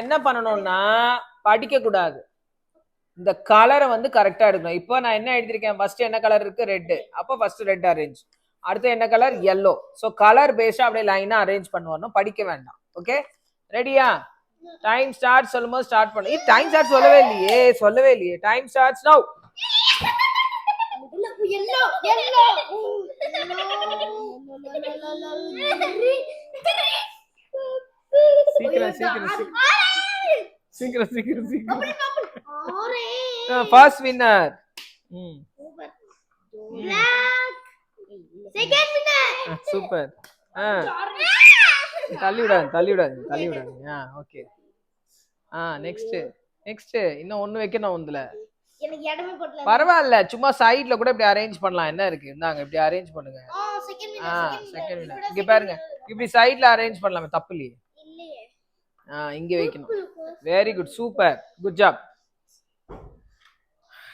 என்ன பண்ணணும்னா படிக்க கூடாது, இந்த கலரை வந்து கரெக்டா எடுக்கணும். இப்போ நான் என்ன எழுதிருக்கேன், ஃபர்ஸ்ட் என்ன கலர் இருக்கு, ரெட். அப்போ ஃபர்ஸ்ட் ரெட் அரேஞ்ச், அடுத்து என்ன கலர், yellow. ஸோ கலர் பேஸ்டா அப்படியே லைனா அரேஞ்ச் பண்ணுவோம், படிக்க வேண்டாம். ஓகே, ரெடியா? டைம் ஸ்டார்ட் சொல்லும்போது ஸ்டார்ட் பண்ணு. டைம் ஸ்டார்ட் சொல்லவே இல்லையே. Time starts now. சீக்கிரம். First winner. Second winner. Super. தள்ளி விடாது. ஓகே. நெக்ஸ்ட் இன்னும் ஒன்னு வைக்கணும் உந்துல. எனக்கு இடமே போடல. பரவாயில்ல, சும்மா சைடுல கூட இப்படி அரேஞ்ச் பண்ணலாம். என்ன இருக்கு, இந்தாங்க இப்படி அரேஞ்ச் பண்ணுங்க. Second winner. இங்க பாருங்க, இப்படி சைடுல அரேஞ்ச் பண்ணலாமே, தப்பு இல்லையே. இங்க வைக்கணும். Very good, super, good job.